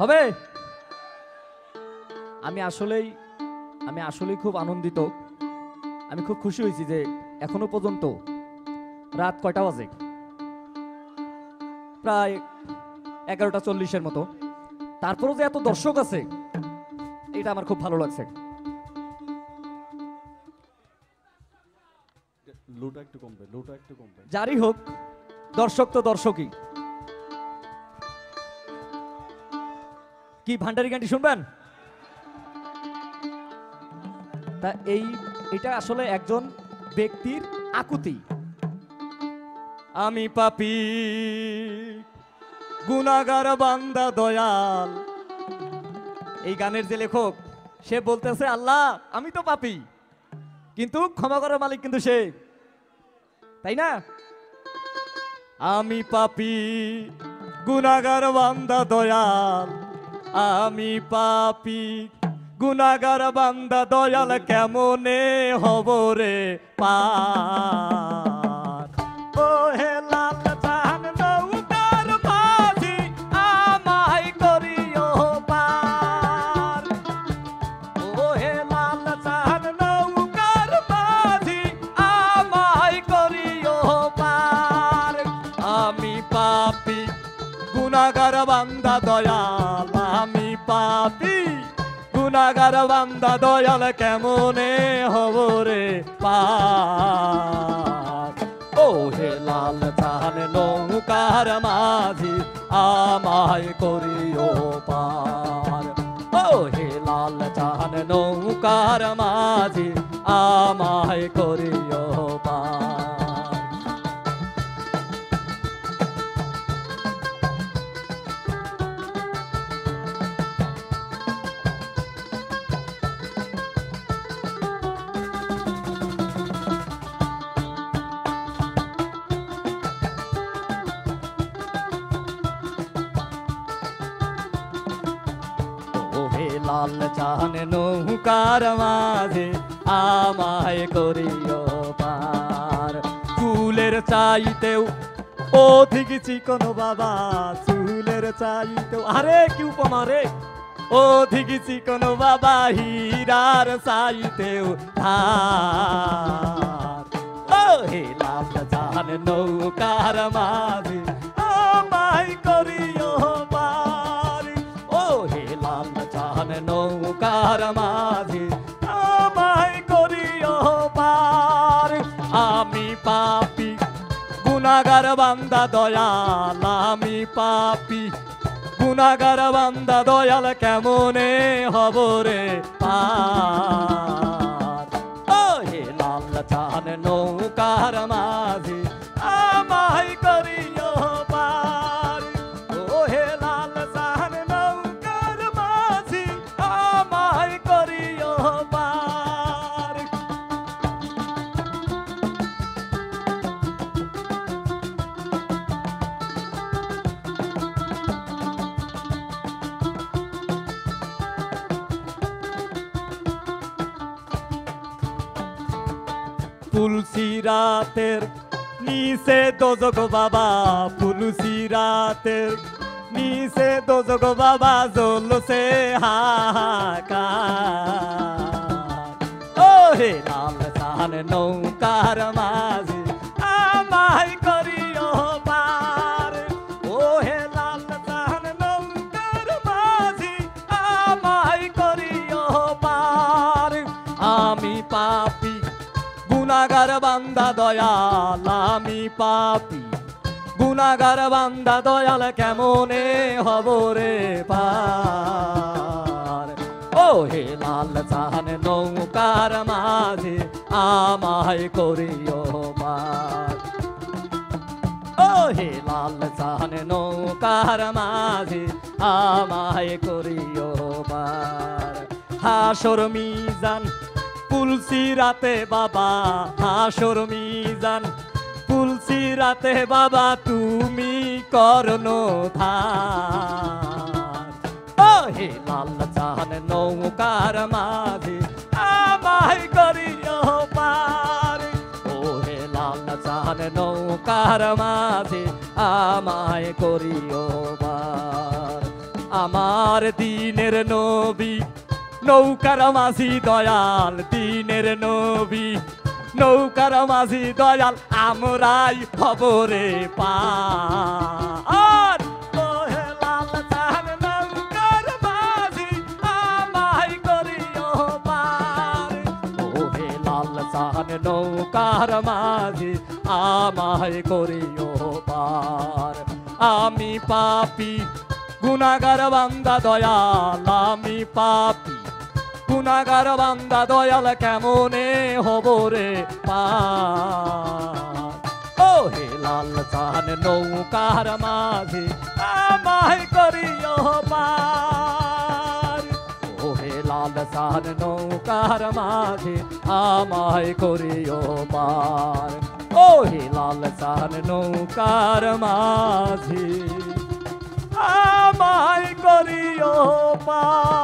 হবে। আমি আসলেই খুব আনন্দিত, আমি খুব খুশি হয়েছি যে এখনো পর্যন্ত রাত কয়টা বাজে, প্রায় 11:40 মতো, তারপরও যে এত দর্শক আছে এটা আমার খুব ভালো লাগছে। যারই হোক, দর্শক তো দর্শকই। কি ভান্ডারি গানটি শুনবেন? তা এটা আসলে একজন ব্যক্তির আকুতি। আমি পাপী গুনাহগার বান্দা দয়াল, এই গানের যে লেখক সে বলতেছে আল্লাহ আমি তো পাপী, কিন্তু ক্ষমা করার মালিক কিন্তু সে, তাই না? আমি পাপী গুনাহগার বান্দা দয়াল, আমি পাপী গুনাহগার বান্দা দয়াল, কেমনে হব রে পার। ও হে লাল জাহান নৌকার মাঝি, আমায় করিও পার। ও হে লাল জাহান নৌকার মাঝি, আমায় করিও পার। আমি পাপী গুনাহগার বান্দা দয়াল, আমি পাপী গুনাহগার বান্দা দয়াল, কেমনে হব রে পার। ও হে লাল জাহান নৌকার মাঝি, আমায় করিও পার। ও হে লাল জাহান নৌকার মাঝি, আমায় করিও পার। লাল জাহান নৌকার মাঝে, আমায় করিও পার। চুলের চাইতেও অধিক চিকন বাবা, চুলের চাইতেও, আরে কি উপমা রে, অধিক চিকন বাবা, হীরার চাইতেও ধার। ও হে লাল জাহান নৌকার মাঝে, আমায় করিও পার। ও হে লাল জাহান নৌকার মাঝে, আমায় করিও পার। আমি পাপী গুনাহগার বান্দা দয়াল, আমি পাপী গুনাহগার বান্দা দয়াল, কেমনে হব রে পার। ও হে লাল জাহান নৌকার মাঝে, আমায় করিও পার। ও হে লাল জাহান নৌকার মাঝে, আমায় করিও পার। তুলসী রাতের নিচে দোজক বাবা, তুলসী রাতের নিচে দোজক বাবা, জ্বলছে হাহাকার। ও হে লাল জাহান নৌকার মাঝে, আমায় করিও পার। ও হে লাল জাহান নৌকার মাঝে, আমায় করিও পার। আমি পাপী গুনাহগার বান্দা দয়াল, আমি পাপী গুনাহগার বান্দা দয়াল, কেমনে হব রে পার। ও হে লাল জাহান নৌকার মাঝে, আমায় করিও পার। ও হে লাল জাহান নৌকার মাঝে, আমায় করিও পার। হাসর মিজান তুলসী রাতে বাবা, হাসর মিজান তুলসী রাতে বাবা, তুমি কর্ণধার। ও হে লাল জাহান নৌকার মাঝে, আমায় করিও পার। ও হে লাল জাহান নৌকার মাঝে, আমায় করিও পার। আমার দিনের নবী নৌকার মাঝি দয়াল, দিনের নবী নৌকার মাঝি দয়াল, আমরাই হব রে পার। ওহে লাল চাঁদ নৌকার মাঝি আমায় করিও পার। ওহে লাল চাঁদ নৌকার মাঝি আমায় করিও পার। আমি পাপী গুনাহগার বান্দা দয়াল, আমি পাপী গুনাহগার বান্দা দয়াল, কেমনে হব রে পার। ও হে লাল চাঁদ নৌকার মাঝি আমায় করিও পার। ও হে লাল চাঁদ নৌকার মাঝি আমায় করিও পার। ও হে লাল চাঁদ নৌকার মাঝি আমায় করিও পার।